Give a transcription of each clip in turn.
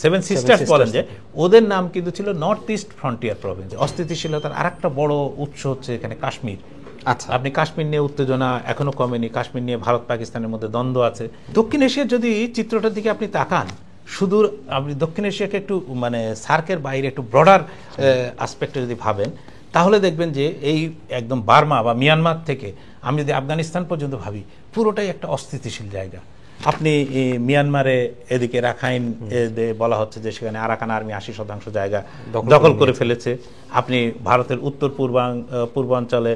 Seven sisters বলেন যে ওদের নাম কিন্তু ছিল নর্থ ইস্ট ফ্রন্টিয়ার প্রভিন্স। অস্থিতিশীলতার আরেকটা বড় উৎস হচ্ছে এখানে কাশ্মীর। আচ্ছা, আপনি কাশ্মীর নিয়ে উত্তেজনা এখনো কমেনি, কাশ্মীর নিয়ে ভারত পাকিস্তানের মধ্যে দ্বন্দ্ব আছে। দক্ষিণ এশিয়ার যদি চিত্রটার দিকে আপনি তাকান, সুদূর আপনি দক্ষিণ এশিয়াকে একটু মানে সার্কের বাইরে একটু ব্রডার আসপেক্টে যদি ভাবেন, তাহলে দেখবেন যে এই একদম বার্মা বা মিয়ানমার থেকে আমি যদি আফগানিস্তান পর্যন্ত ভাবি, পুরোটাই একটা অস্থিতিশীল জায়গা। আপনি মিয়ানমারে এদিকে রাখাইন বলা হচ্ছে যে সেখানে আরাকান আর্মি 80% জায়গা দখল করে ফেলেছে। আপনি ভারতের উত্তর পূর্বাঞ্চলে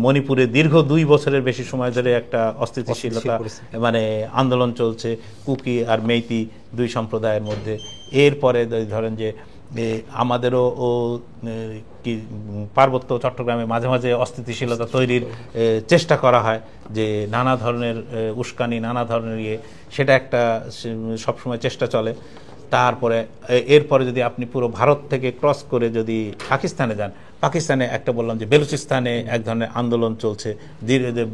মণিপুরে দীর্ঘ 2 বছরের বেশি সময় ধরে একটা অস্থিতিশীলতা মানে আন্দোলন চলছে কুকি আর মেইতি 2 সম্প্রদায়ের মধ্যে। এরপরে ধরেন যে আমাদেরও কি পার্বত্য চট্টগ্রামে মাঝে মাঝে অস্থিতিশীলতা তৈরির চেষ্টা করা হয়, যে নানা ধরনের উস্কানি, নানা ধরনের সেটা একটা সবসময় চেষ্টা চলে। তারপরে এরপরে যদি আপনি পুরো ভারত থেকে ক্রস করে যদি পাকিস্তানে যান, পাকিস্তানে একটা বললাম যে বেলুচিস্তানে এক ধরনের আন্দোলন চলছে,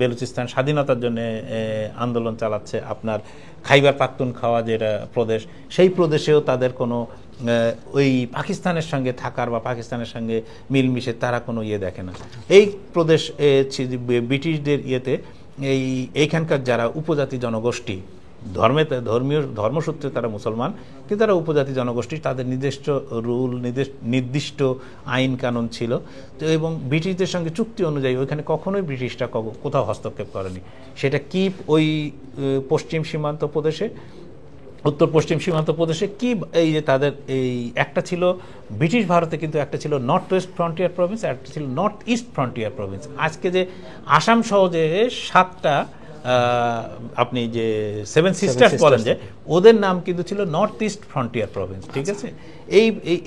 বেলুচিস্তান স্বাধীনতার জন্য আন্দোলন চালাচ্ছে। আপনার খাইবার পাখতুনখাওয়া যেটা প্রদেশ, সেই প্রদেশেও তাদের কোনো ওই পাকিস্তানের সঙ্গে থাকার বা পাকিস্তানের সঙ্গে মিলমিশে তারা কোনো দেখে না। এই প্রদেশ ব্রিটিশদের এইখানকার যারা উপজাতি জনগোষ্ঠী, ধর্মসূত্রে তারা মুসলমান, কিন্তু তারা উপজাতি জনগোষ্ঠী, তাদের নিজস্ব রুল, নির্দিষ্ট আইন কানুন ছিল। তো এবং ব্রিটিশদের সঙ্গে চুক্তি অনুযায়ী ওইখানে কখনোই ব্রিটিশরা কোথাও হস্তক্ষেপ করেনি। সেটা কি ওই পশ্চিম সীমান্ত প্রদেশে, উত্তর পশ্চিম সীমান্ত প্রদেশে কি এই যে তাদের এই একটা ছিল ব্রিটিশ ভারতে, কিন্তু একটা ছিল নর্থ ওয়েস্ট ফ্রন্টিয়ার প্রভিন্স, একটা ছিল নর্থ ইস্ট ফ্রন্টিয়ার প্রভিন্স। আজকে যে আসাম সহ যে 7টা আপনি যে সেভেন সিস্টার্স বলেন যে ওদের নাম কিন্তু ছিল নর্থ ইস্ট ফ্রন্টিয়ার প্রভিন্স, ঠিক আছে।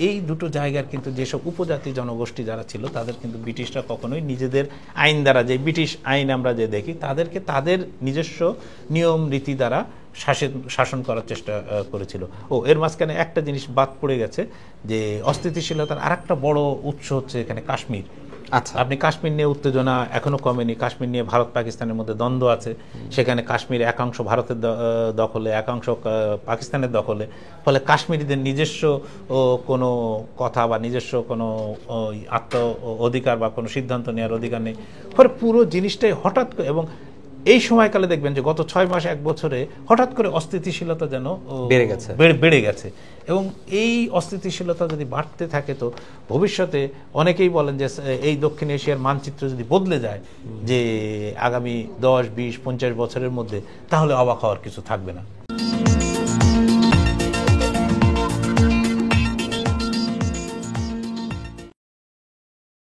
এই দুটো জায়গার কিন্তু যেসব উপজাতি জনগোষ্ঠী যারা ছিল, তাদের কিন্তু ব্রিটিশরা কখনোই নিজেদের আইন দ্বারা, যে ব্রিটিশ আইন আমরা যে দেখি, তাদেরকে তাদের নিজস্ব নিয়ম রীতি দ্বারা শাসন করার চেষ্টা করেছিল। এর মাঝখানে একটা জিনিস বাদ পড়ে গেছে, যে অস্থিতিশীলতার আরেকটা বড় উৎস হচ্ছে এখানে কাশ্মীর। আচ্ছা, আপনি কাশ্মীর নিয়ে উত্তেজনা এখনো কমেনি, কাশ্মীর নিয়ে ভারত পাকিস্তানের মধ্যে দ্বন্দ্ব আছে। সেখানে কাশ্মীর একাংশ ভারতের দখলে, একাংশ পাকিস্তানের দখলে। ফলে কাশ্মীরিদের নিজস্ব কোনো কথা বা নিজস্ব কোনো আত্ম অধিকার বা কোনো সিদ্ধান্ত নেওয়ার অধিকার নেই। ফলে পুরো জিনিসটাই হঠাৎ করে, এবং এই সময়কালে দেখবেন যে গত 6 মাস 1 বছরে হঠাৎ করে অস্থিতিশীলতা যেন বেড়ে গেছে। এবং এই অস্থিতিশীলতা যদি বাড়তে থাকে, তো ভবিষ্যতে অনেকেই বলেন যে এই দক্ষিণ এশিয়ার মানচিত্র যদি বদলে যায়, যে আগামী 10, 20, 50 বছরের মধ্যে, তাহলে অবাক হওয়ার কিছু থাকবে না।